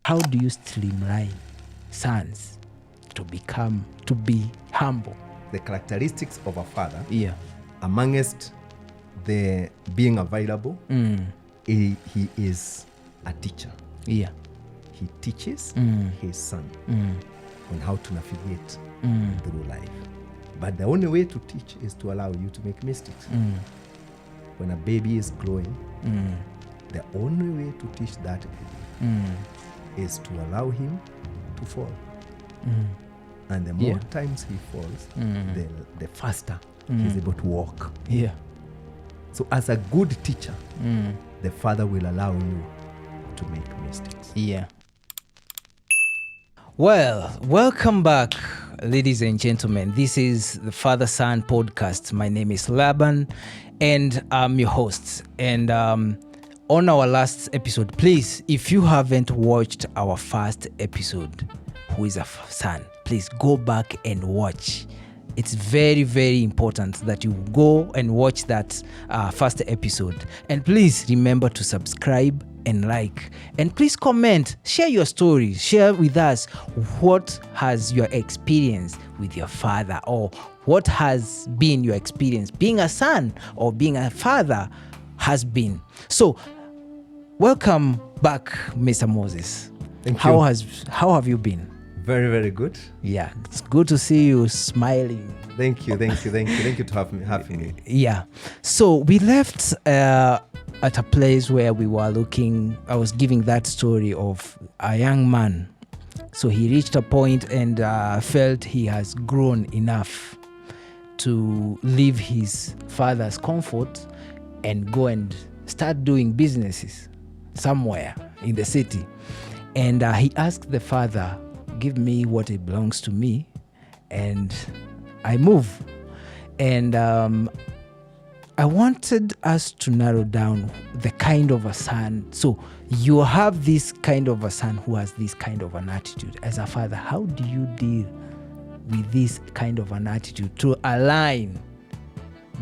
How do you streamline sons to be humble? The characteristics of a father, Yeah. amongst the being available, he is a teacher. Yeah. He teaches his son on how to navigate through life. But the only way to teach is to allow you to make mistakes. When a baby is growing, the only way to teach that baby is to allow him to fall. And the more times he falls, the faster he's able to walk. Yeah. So as a good teacher, the father will allow you to make mistakes. Yeah. Well, welcome back, ladies and gentlemen. This is the Father Son podcast. My name is Laban, and I'm your host. And on our last episode, please, if you haven't watched our first episode, Who is a Son, please go back and watch. It's very, very important that you go and watch that first episode. And please remember to subscribe and like. And please comment, share your story, share with us what has your experience with your father, or what has been your experience being a son or being a father has been. So, welcome back, Mr. Moses. Thank you. How have you been? Very, very good. Yeah, it's good to see you smiling. Thank you to having me. Yeah. So we left at a place where we were looking. I was giving that story of a young man. So he reached a point and felt he has grown enough to leave his father's comfort and go and start doing businesses somewhere in the city. And he asked the father, give me what it belongs to me, and I move. And I wanted us to narrow down the kind of a son. So you have this kind of a son who has this kind of an attitude. As a father, how do you deal with this kind of an attitude to align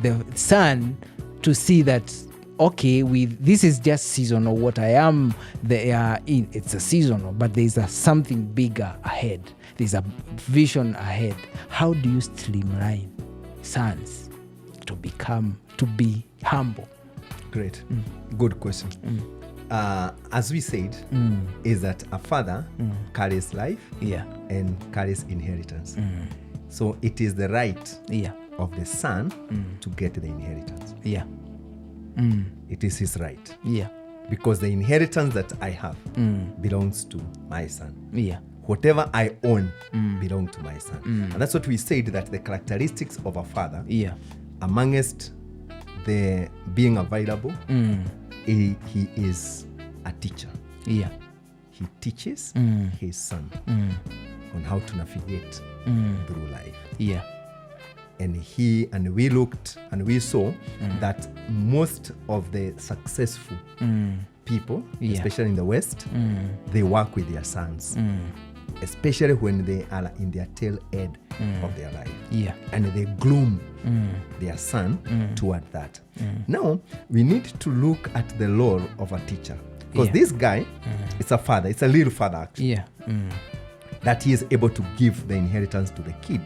the son to see that, okay, this is just seasonal. What I am in, it's a seasonal, but there's something bigger ahead. There's a vision ahead. How do you streamline sons to be humble? Great. Good question. As we said, is that a father carries life and carries inheritance. So it is the right of the son to get the inheritance. Yeah. It is his right. Yeah. Because the inheritance that I have belongs to my son. Yeah. Whatever I own belongs to my son. And that's what we said, that the characteristics of a father, amongst the being available, he is a teacher. Yeah. He teaches his son on how to navigate through life. Yeah. And we looked and we saw that most of the successful people, especially in the West, they work with their sons, especially when they are in their tail end of their life. Yeah. And they groom their son toward that. Now, we need to look at the role of a teacher. Because this guy, it's a father, it's a little father actually. Yeah. That he is able to give the inheritance to the kid.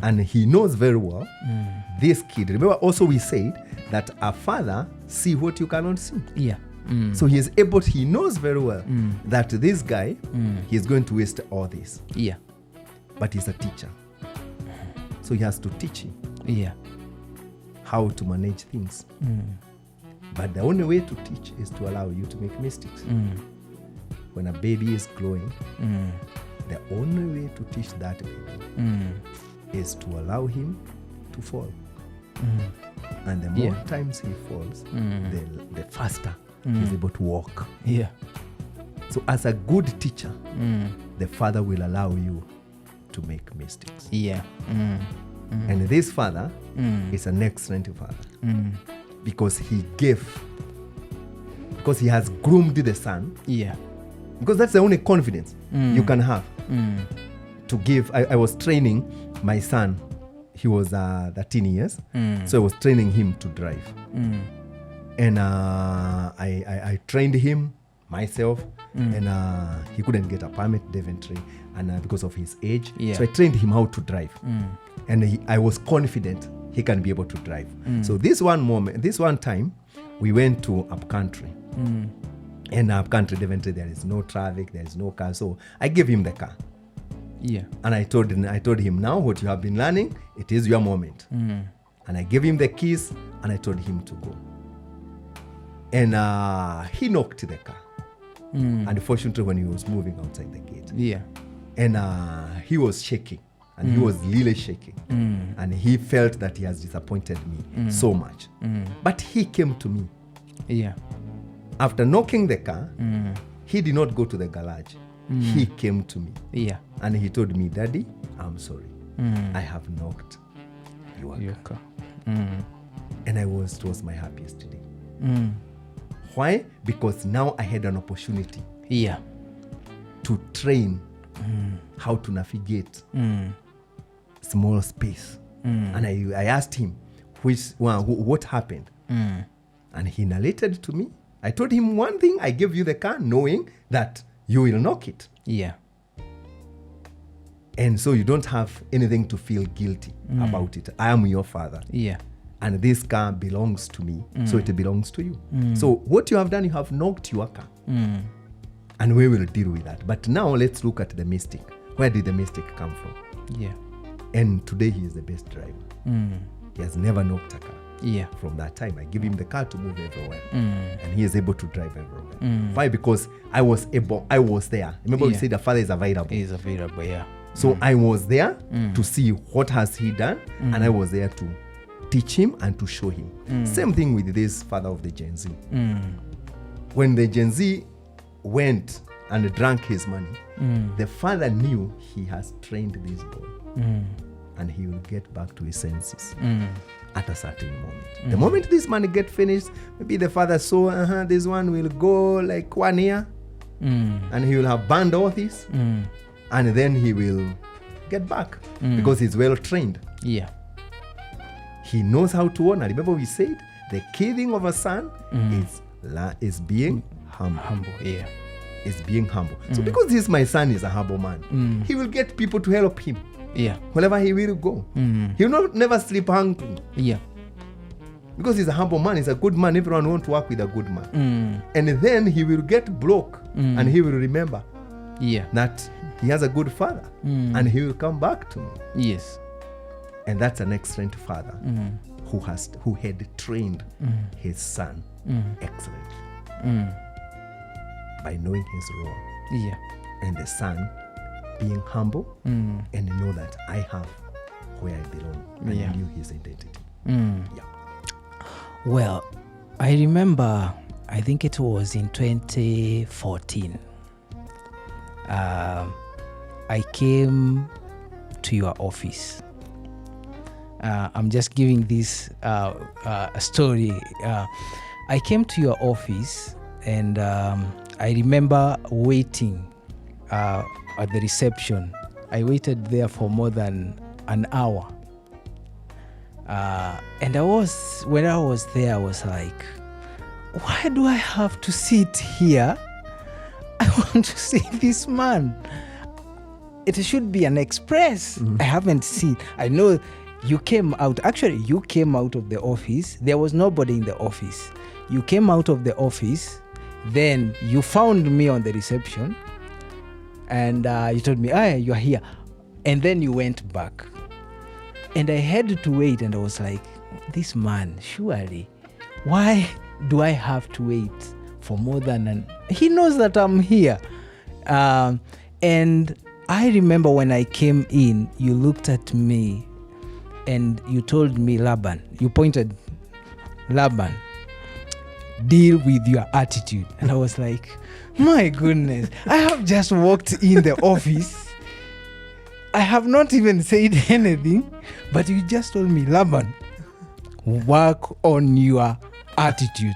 And he knows very well this kid. Remember also we said that a father see what you cannot see. Yeah. So he knows very well that this guy, he is going to waste all this. Yeah. But he's a teacher. So he has to teach him how to manage things. But the only way to teach is to allow you to make mistakes. When a baby is growing, the only way to teach that baby is to allow him to fall. And the more times he falls, the faster he's able to walk. Yeah. So as a good teacher, the father will allow you to make mistakes. Yeah. And this father is an excellent father because he has groomed the son. Yeah. Because that's the only confidence you can have to give. I was training my son. He was 13 years. So I was training him to drive. And I trained him myself, and he couldn't get a permit, Daventry, and because of his age. So I trained him how to drive. And I was confident he can be able to drive. So this one time, we went to upcountry. And upcountry, Daventry, there is no traffic, there is no car. So I gave him the car. Yeah. And I told him, now what you have been learning, it is your moment. And I gave him the keys and I told him to go. And he knocked the car. Unfortunately, when he was moving outside the gate. Yeah. And he was shaking. And he was really shaking. And he felt that he has disappointed me so much. But he came to me. Yeah. After knocking the car, he did not go to the garage. He came to me. Yeah. And he told me, Daddy, I'm sorry. I have knocked your car. And it was my happiest day. Why? Because now I had an opportunity to train how to navigate small space. And I asked him, what happened? And he narrated to me. I told him one thing, I gave you the car knowing that you will knock it. Yeah. And so you don't have anything to feel guilty about it. I am your father. Yeah. And this car belongs to me, so it belongs to you. So what you have done, you have knocked your car. And we will deal with that. But now let's look at the mistake. Where did the mistake come from? Yeah. And today he is the best driver. He has never knocked a car. Yeah. From that time, I give him the car to move everywhere. And he is able to drive everywhere. Why? Because I was there. Remember we said the father is available. He is available, yeah. So I was there to see what has he done, and I was there to teach him and to show him. Same thing with this father of the Gen Z. When the Gen Z went and drank his money, the father knew he has trained this boy, and he will get back to his senses at a certain moment. The moment this money get finished, maybe the father saw this one will go like 1 year, and he will have burned all this, and then he will get back because he's well trained. Yeah. He knows how to honor. Remember we said the key thing of a son is being humble. Yeah. Is being humble. So because my son is a humble man, he will get people to help him. Yeah. Wherever he will go. He will never sleep hungry. Yeah. Because he's a humble man, he's a good man. Everyone wants to work with a good man. And then he will get broke and he will remember that he has a good father and he will come back to me. Yes. And that's an excellent father who had trained his son excellently by knowing his role. Yeah. And the son being humble and know that I have where I belong and knew his identity. Yeah. Well, I remember, I think it was in 2014. I came to your office. I'm just giving this a story. I came to your office and I remember waiting at the reception. I waited there for more than an hour. And when I was there, I was like, why do I have to sit here? I want to see this man. It should be an express. I haven't seen. I know you came out. Actually, you came out of the office. There was nobody in the office. You came out of the office. Then you found me on the reception. And you told me, you're here. And then you went back. And I had to wait. And I was like, this man, surely, why do I have to wait for more than he knows that I'm here. And I remember when I came in, you looked at me and you told me, Laban, you pointed, Laban, deal with your attitude. And I was like, my goodness, I have just walked in the office. I have not even said anything, but you just told me, Laban, work on your attitude.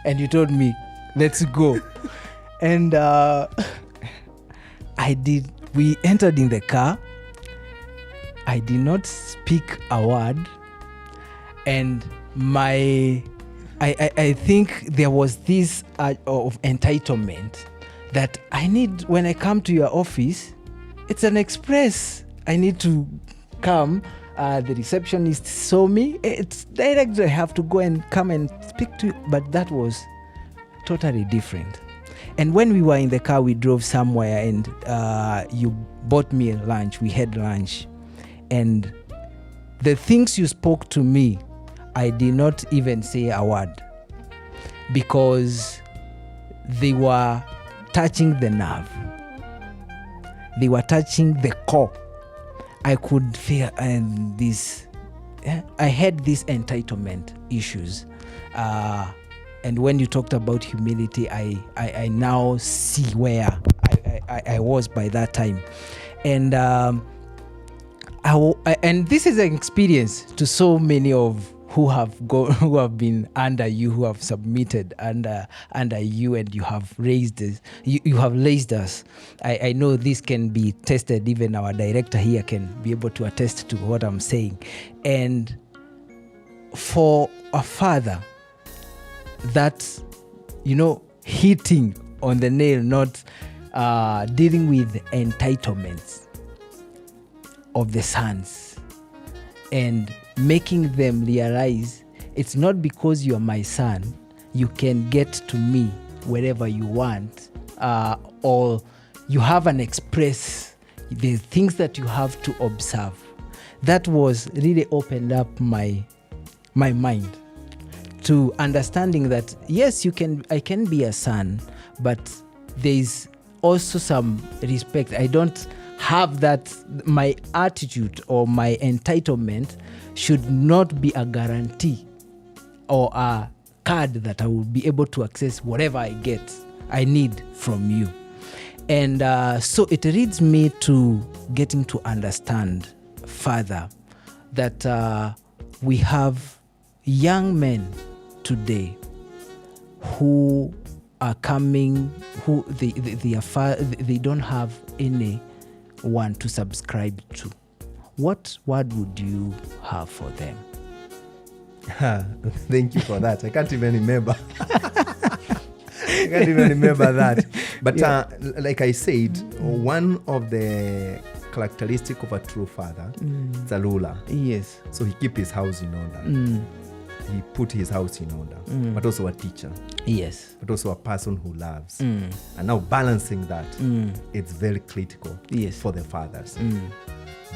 And you told me, let's go. And we entered in the car. I did not speak a word. And my I think there was this of entitlement that I need when I come to your office. It's an express. I need to come. The receptionist saw me. It's direct. I have to go and come and speak to you. But that was totally different. And when we were in the car, we drove somewhere, and you bought me lunch. We had lunch, and the things you spoke to me, I did not even say a word, because they were touching the nerve. They were touching the core. I could feel this. I had these entitlement issues. And when you talked about humility, I now see where I was by that time. And and this is an experience to so many of who have been under you, who have submitted under you, and you have raised us. You have raised us. I know this can be tested. Even our director here can be able to attest to what I'm saying. And for a father, that's, hitting on the nail, not dealing with entitlements of the sons and making them realize it's not because you're my son you can get to me wherever you want, or you have an express, the things that you have to observe. That was really opened up my mind to understanding that yes, I can be a son, but there's also some respect. I don't have that. My attitude or my entitlement should not be a guarantee or a card that I will be able to access whatever I need from you. And so it leads me to getting to understand further that we have young men today who are coming, who they don't have anyone to subscribe to. What word would you have for them? Thank you for that. I can't even remember. That. But like I said, one of the characteristics of a true father is a ruler. Yes. So he keep his house in order. He put his house in order. But also a teacher. Yes. But also a person who loves. And now balancing that, it's very critical for the fathers.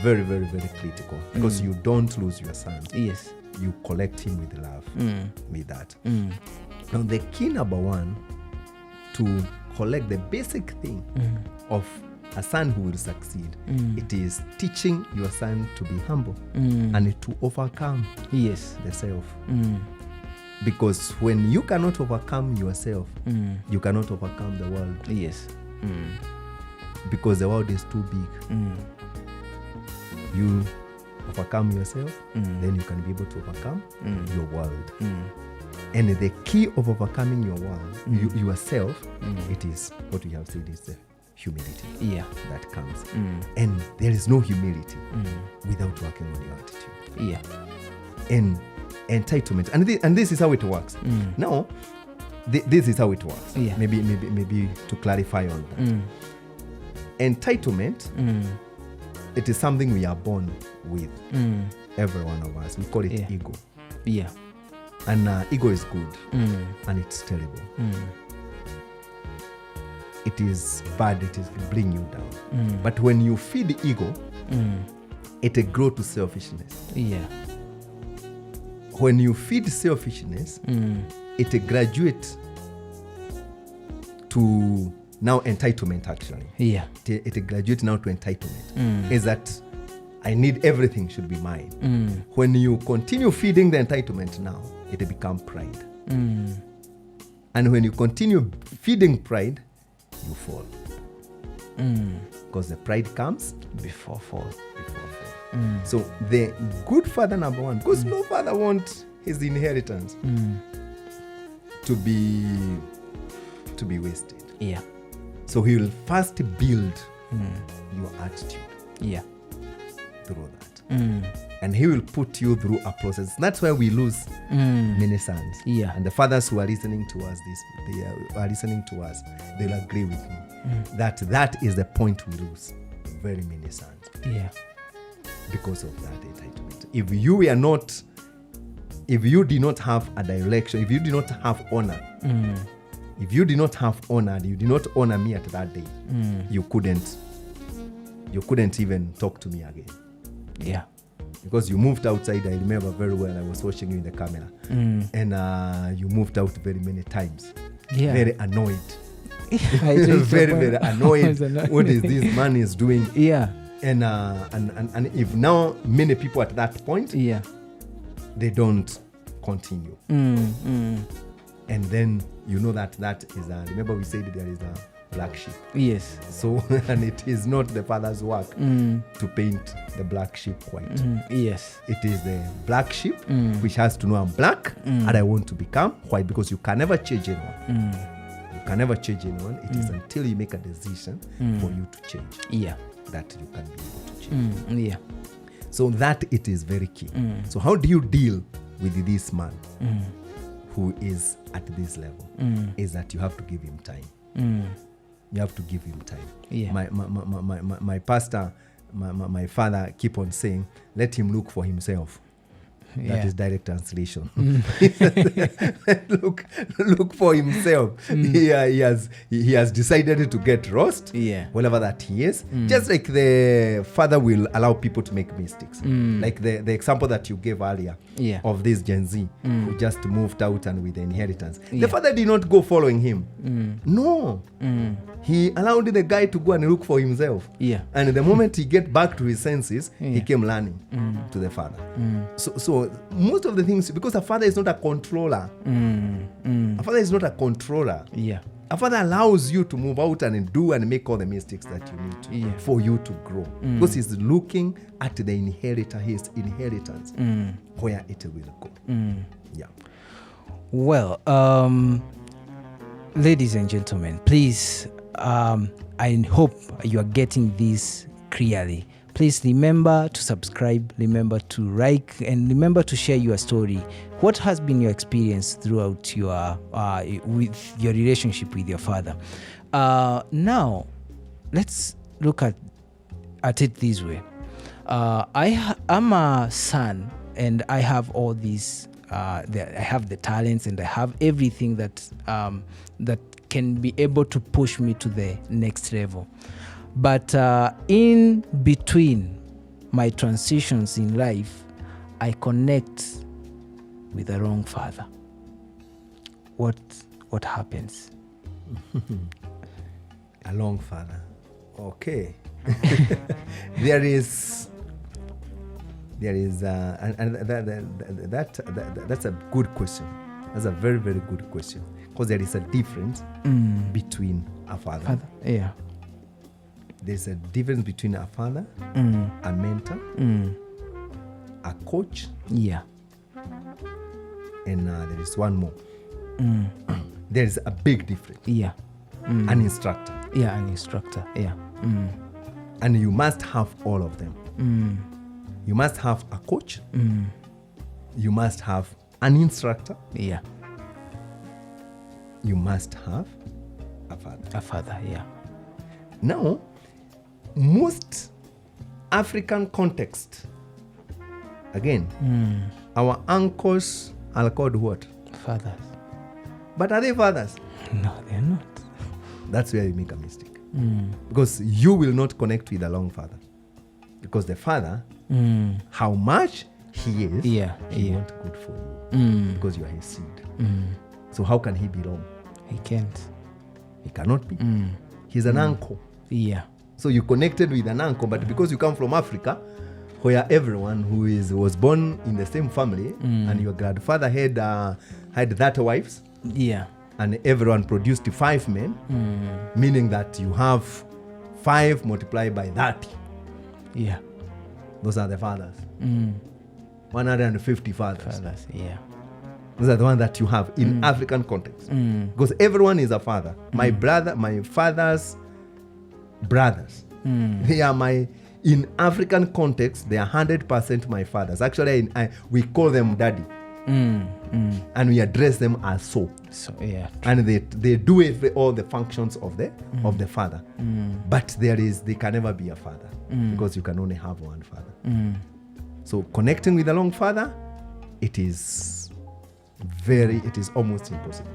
Very, very, very critical. Because you don't lose your son. Yes. You collect him with love. With that. Now the key number one to collect the basic thing of a son who will succeed, it is teaching your son to be humble and to overcome the self. Because when you cannot overcome yourself, you cannot overcome the world. Yes. Because the world is too big. You overcome yourself, then you can be able to overcome your world. And the key of overcoming your world, yourself, it is what we have said is the humility that comes. And there is no humility without working on your attitude. And entitlement. And this is how it works. Now, this is how it works. Maybe to clarify on that. Entitlement, it is something we are born with. Every one of us. We call it ego. And ego is good and it's terrible. It is bad, it is bring you down. But when you feed the ego, it grows to selfishness. When you feed selfishness, it graduates to now entitlement actually. It graduates now to entitlement. Is that I need everything should be mine. When you continue feeding the entitlement now, it becomes pride. And when you continue feeding pride, you fall. Because the pride comes before fall. So the good father number one, because no father wants his inheritance to be wasted. So he will first build your attitude through that. And he will put you through a process. That's where we lose many sons. Yeah. And the fathers who are listening to us, they'll agree with me that is the point we lose very many sons. Yeah. Because of that entitlement. If you did not have a direction, if you did not have honor, if you did not have honor, you did not honor me at that day, you couldn't even talk to me again. Yeah. Because you moved outside. I remember very well, I was watching you in the camera, and you moved out very many times. Yeah. Very annoyed. very annoyed. What is this man is doing? Yeah. And if now many people at that point, yeah, they don't continue. And then you know that is remember we said there is a black sheep. Yes. So, and it is not the father's work to paint the black sheep white. Yes. It is the black sheep which has to know I'm black and I want to become white, because you can never change anyone. You can never change anyone. It is until you make a decision for you to change. Yeah. That you can be able to change. Yeah. So that it is very key. So how do you deal with this man who is at this level? Is that you have to give him time. You have to give him time. Yeah. My pastor, my father keep on saying, let him look for himself. That is direct translation. Look for himself. He has decided to get lost, whatever that he is. Just like the father will allow people to make mistakes. Like the example that you gave earlier of this Gen Z who just moved out and with the inheritance. The father did not go following him. No. He allowed the guy to go and look for himself. Yeah. And the moment he get back to his senses, he came learning to the father. So most of the things, because a father is not a controller. A father is not a controller. Yeah. A father allows you to move out and do and make all the mistakes that you need to for you to grow. Because he's looking at the his inheritance, where it will go. Yeah. Well, ladies and gentlemen, please, I hope you are getting this clearly. Please remember to subscribe, remember to like, and remember to share your story. What has been your experience throughout your with your relationship with your father? Now, let's look at it this way. I'm a son, and I have all these. I have the talents, and I have everything that can be able to push me to the next level. But in between my transitions in life, I connect with the wrong father. What happens? A wrong father. Okay. There is and that's a good question. That's a very, very good question, because there is a difference between a father. Yeah. There's a difference between a father, a mentor, a coach. Yeah. And there is one more. There is a big difference. Yeah. An instructor. Yeah, an instructor. Yeah. And you must have all of them. You must have a coach. You must have an instructor. Yeah. You must have a father. A father, yeah. Now, most African context, again, our uncles are called what? Fathers. But are they fathers? No, they're not. That's where you make a mistake. Because you will not connect with a long father. Because the father, how much he is, he wants good for you. Because you are his seed. So how can he belong? He can't. He cannot be. He's an uncle. Yeah. So you connected with an uncle, but because you come from Africa, where everyone who was born in the same family, and your grandfather had 30 wives, and everyone produced 5 men, meaning that you have 5 multiplied by 30. Yeah. Those are the fathers. 150 fathers. Yeah. Those are the ones that you have in African context. Because everyone is a father. My father's brothers. They are in African context, they are 100% my fathers. Actually, we call them daddy. And we address them as so. And they do all the functions of the father. But they can never be a father because you can only have one father. So connecting with the long father, it is almost impossible.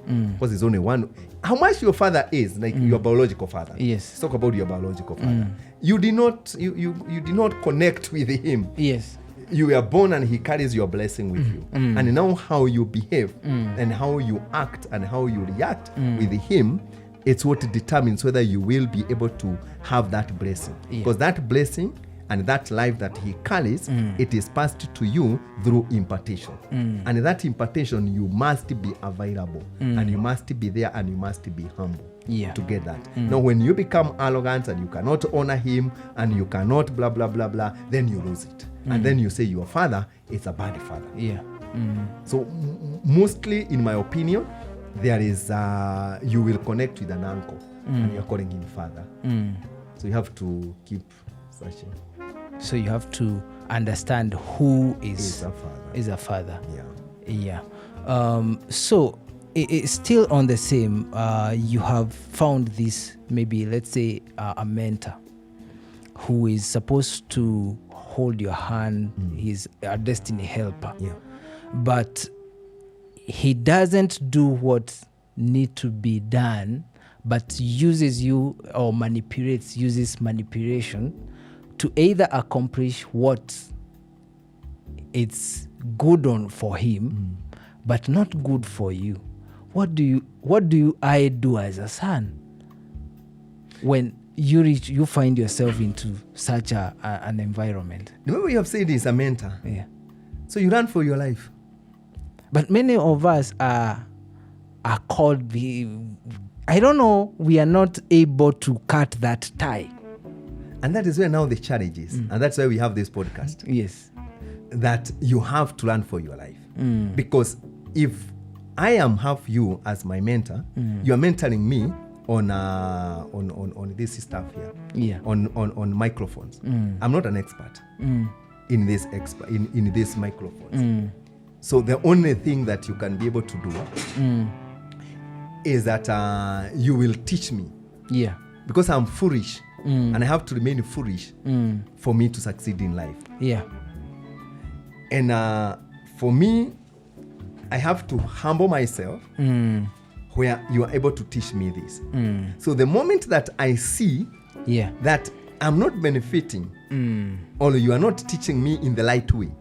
Because there's only one. How much your father is, like your biological father. Yes. Let's talk about your biological father. You did not connect with him. Yes. You were born and he carries your blessing with you. And now how you behave and how you act and how you react with him, it's what determines whether you will be able to have that blessing. Because that blessing and that life that he carries, it is passed to you through impartation. And that impartation, you must be available and you must be there and you must be humble to get that. Now, when you become arrogant and you cannot honor him and you cannot blah, blah, blah, blah, then you lose it. And then you say your father is a bad father. So mostly, in my opinion, there is you will connect with an uncle and you're calling him father. So you have to keep searching. So you have to understand who is a father. So it's still on the same. You have found this, maybe let's say a mentor who is supposed to hold your hand. He's a destiny helper. But he doesn't do what need to be done, but uses you or uses manipulation to either accomplish what it's good on for him, but not good for you. What do I do as a son when you find yourself into such an environment? Remember, you have said he's a mentor. So you run for your life. But many of us are called. I don't know. We are not able to cut that tie. And that is where now the challenge is. And that's why we have this podcast. Yes. That you have to run for your life. Because if I have you as my mentor, you are mentoring me on this stuff here. On microphones. I'm not an expert in this microphones. So the only thing that you can be able to do is that you will teach me. Because I'm foolish. And I have to remain foolish for me to succeed in life. And for me, I have to humble myself where you are able to teach me this. So the moment that I see that I'm not benefiting or you are not teaching me in the right way,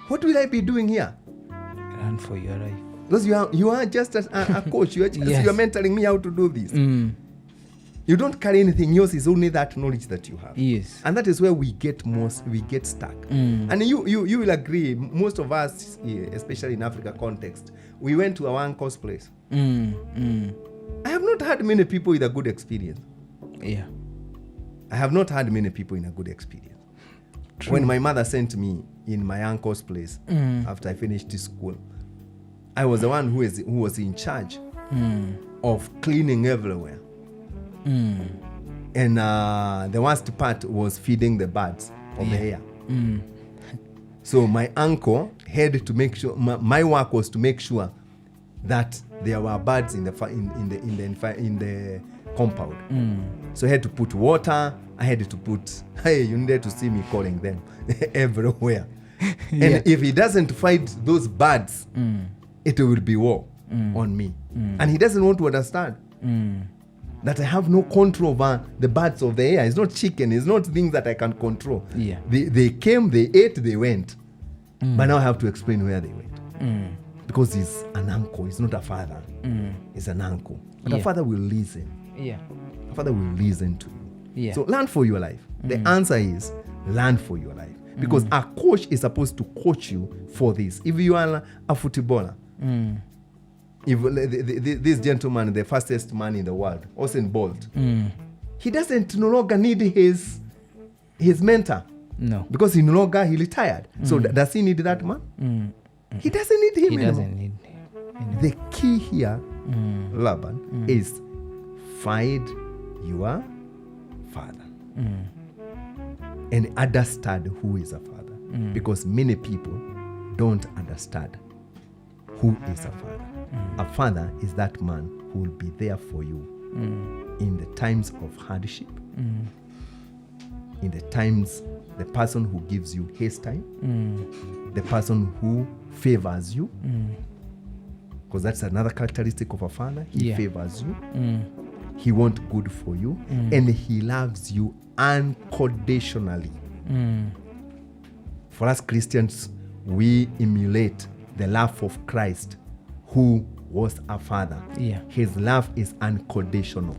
what will I be doing here? Run for your life. Because you are just a coach. You are mentoring me how to do this. You don't carry anything. Yours is only that knowledge that you have. And that is where we get stuck. And you will agree, most of us, especially in Africa context, we went to our uncle's place. I have not had many people with a good experience. I have not had many people in a good experience. True. When my mother sent me in my uncle's place after I finished school, I was the one who was in charge of cleaning everywhere. And the worst part was feeding the birds of the air. So my uncle had to make sure, my work was to make sure that there were birds in the compound. So I had to put water. I had to put, you needed to see me calling them everywhere. And if he doesn't fight those birds, it will be war on me. And he doesn't want to understand that I have no control over the birds of the air. It's not chicken. It's not things that I can control. They came, they ate, they went. But now I have to explain where they went. Because he's an uncle. He's not a father. He's an uncle. But a father will listen. A father will listen to you. So learn for your life. The answer is learn for your life. Because a coach is supposed to coach you for this. If you are a footballer, if this gentleman, the fastest man in the world, Usain Bolt, he doesn't no longer need his mentor. No. Because he retired. So does he need that man? He doesn't need him anymore. Doesn't need him. The key here, Laban, is find your father. and understand who is a father. Because many people don't understand who is a father. A father is that man who will be there for you in the times of hardship, in the times, the person who gives you his time, the person who favors you, because that's another characteristic of a father. He favors you. He wants good for you, and he loves you unconditionally. For us Christians, we emulate the love of Christ, who was a father. His love is unconditional.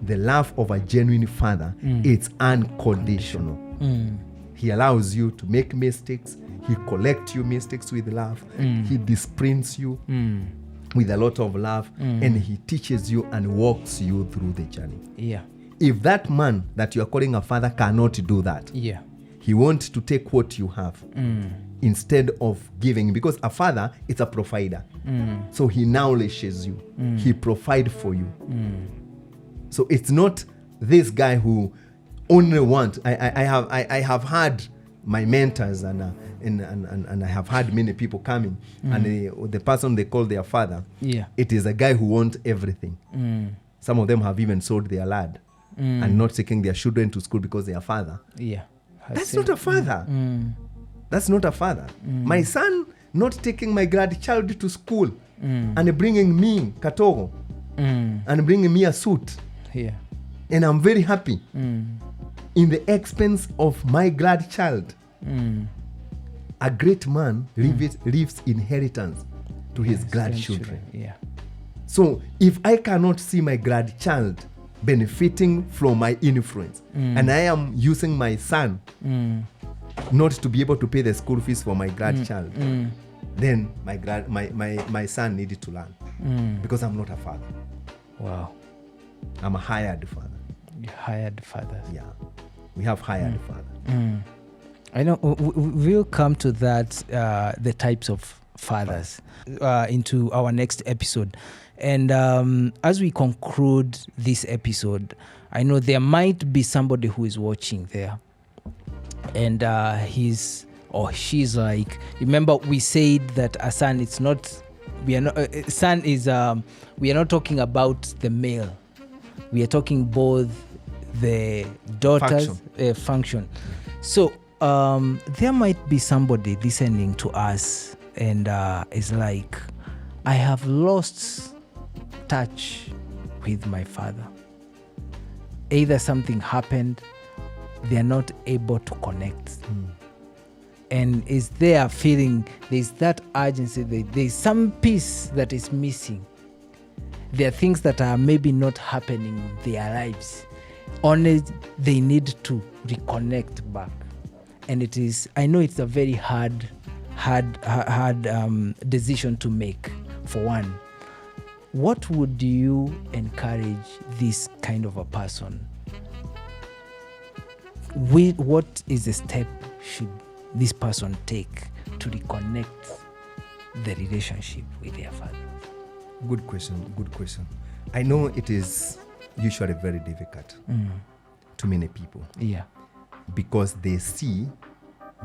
The love of a genuine father is unconditional. He allows you to make mistakes. He collects your mistakes with love. He disciplines you with a lot of love, and he teaches you and walks you through the journey. If that man that you are calling a father cannot do that, he wants to take what you have instead of giving, because a father is a provider. So he nourishes you. He provides for you. So it's not this guy who only wants. I have had my mentors and I have had many people coming, and the person they call their father, it is a guy who wants everything. Some of them have even sold their land and not taking their children to school because they are father. That's not a father. That's not a father. My son not taking my grandchild to school and bringing me katogo and bringing me a suit. And I'm very happy in the expense of my grandchild. A great man leaves inheritance to his grandchildren. So if I cannot see my grandchild benefiting from my influence, and I am using my son not to be able to pay the school fees for my grandchild, then my son needed to learn, because I'm not a father. Wow. I'm a hired father. You hired fathers. Yeah, we have hired father. I know we'll come to that, the types of fathers, into our next episode. And as we conclude this episode, I know there might be somebody who is watching there, and he's or she's like, remember we said that a son, it's not, we are not, son is, we are not talking about the male. We are talking both the daughter's function. So there might be somebody listening to us and is like, I have lost touch with my father. Either something happened, they are not able to connect. And is there feeling, there's that urgency, there's some piece that is missing. There are things that are maybe not happening in their lives. Only they need to reconnect back. And it is, I know it's a very hard decision to make. For one, what would you encourage this kind of a person? What is the step should this person take to reconnect the relationship with their father? Good question. I know it is usually very difficult to many people. Because they see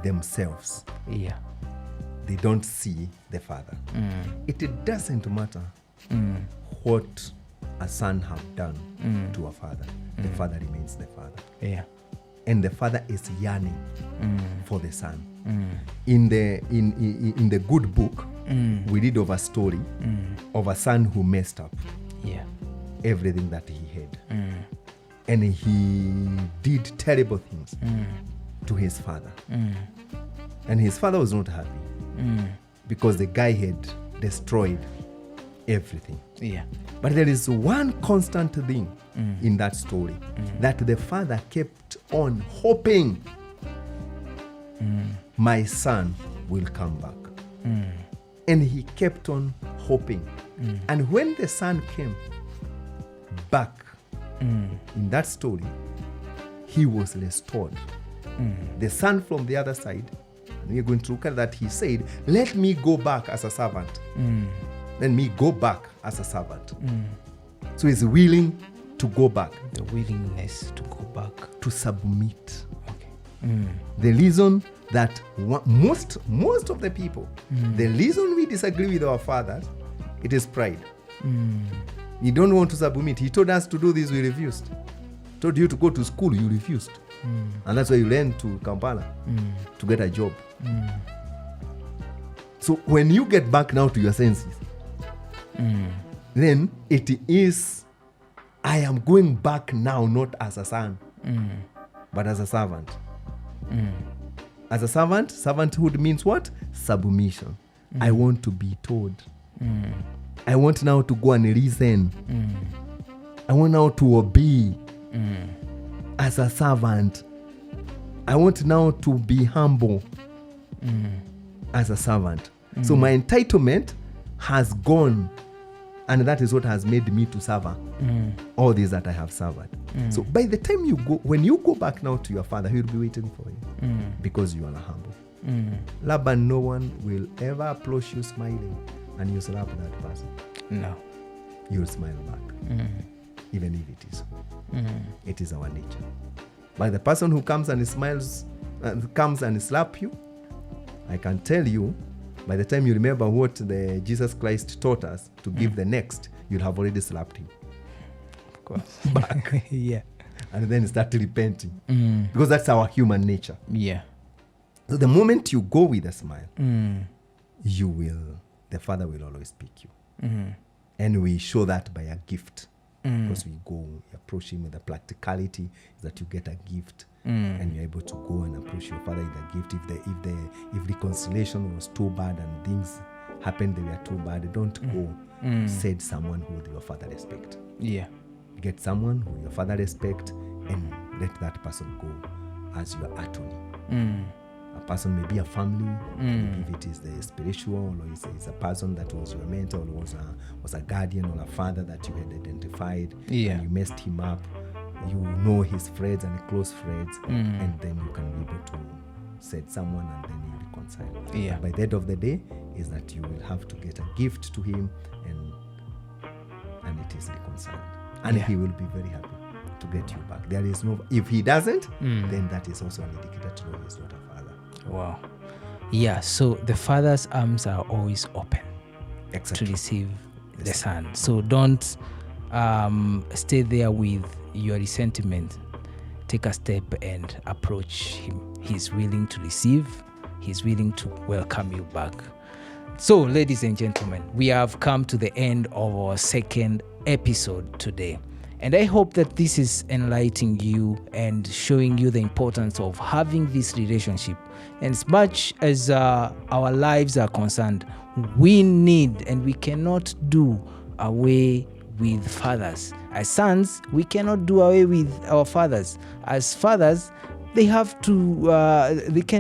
themselves. They don't see the father. It doesn't matter what a son have done to a father. The father remains the father. And the father is yearning for the son. In the good book, we read of a story of a son who messed up everything that he had. And he did terrible things to his father. And his father was not happy because the guy had destroyed everything. But there is one constant thing in that story, that the father kept on hoping, my son will come back. And he kept on hoping. And when the son came back, in that story, he was restored. The son from the other side, and we're going to look at that, he said, let me go back as a servant. Let me go back as a servant. So he's willing to go back. The willingness to go back. To submit. Okay. The reason that most of the people, the reason we disagree with our fathers, it is pride. We don't want to submit. He told us to do this, we refused. Told you to go to school, you refused. And that's why you went to Kampala to get a job. So when you get back now to your senses, then it is, I am going back now not as a son, but as a servant. As a servant, servanthood means what? Submission. I want to be told. I want now to go and listen. I want now to obey as a servant. I want now to be humble as a servant. So my entitlement has gone, and that is what has made me to serve all these that I have served. So by the time you go, when you go back now to your father, he will be waiting for you because you are humble. Laban, no one will ever approach you smiling and you slap that person. No. You'll smile back, even if it is. It is our nature. But the person who comes and smiles, comes and slap you, I can tell you, by the time you remember what the Jesus Christ taught us to give the next, you'll have already slapped him. Of course. Back. Yeah. And then start repenting. Because that's our human nature. Yeah. So the moment you go with a smile, the Father will always pick you. And we show that by a gift. Because we go, we approach him with the practicality that you get a gift. And you're able to go and approach your father with a gift. If reconciliation was too bad and things happened they were too bad, don't go. Said someone who your father respect. Yeah. Get someone who your father respect and let that person go as your attorney. A person may be a family, maybe if it is the spiritual, or it's a person that was your mentor, or was a guardian or a father that you had identified, and you messed him up. You know his friends and close friends, and then you can be able to set someone and then you reconcile. Yeah. But by the end of the day is that you will have to get a gift to him, and it is reconciled. And he will be very happy to get you back. There is no, if he doesn't, then that is also an indicator to know he's not a father. Wow. Yeah, so the father's arms are always open Exactly. to receive the son. So don't stay there with your resentment. Take a step and approach him. He's willing to receive. He's willing to welcome you back. So, ladies and gentlemen, we have come to the end of our second episode today. And I hope that this is enlightening you and showing you the importance of having this relationship. And as much as our lives are concerned, we need and we cannot do away with fathers. As sons, we cannot do away with our fathers. As fathers, they can't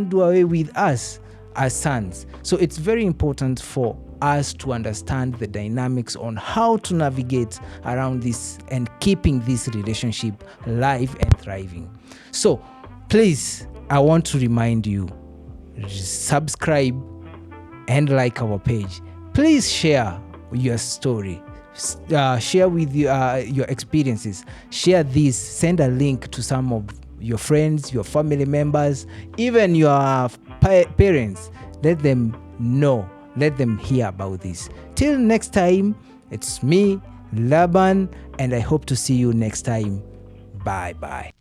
do away with us as sons. So it's very important for us to understand the dynamics on how to navigate around this and keeping this relationship live and thriving. So please, I want to remind you, subscribe and like our page. Please share your story. Share with your experiences. Share this. Send a link to some of your friends, your family members, even your parents. Let them know. Let them hear about this. Till next time, it's me, Laban, and I hope to see you next time. Bye-bye.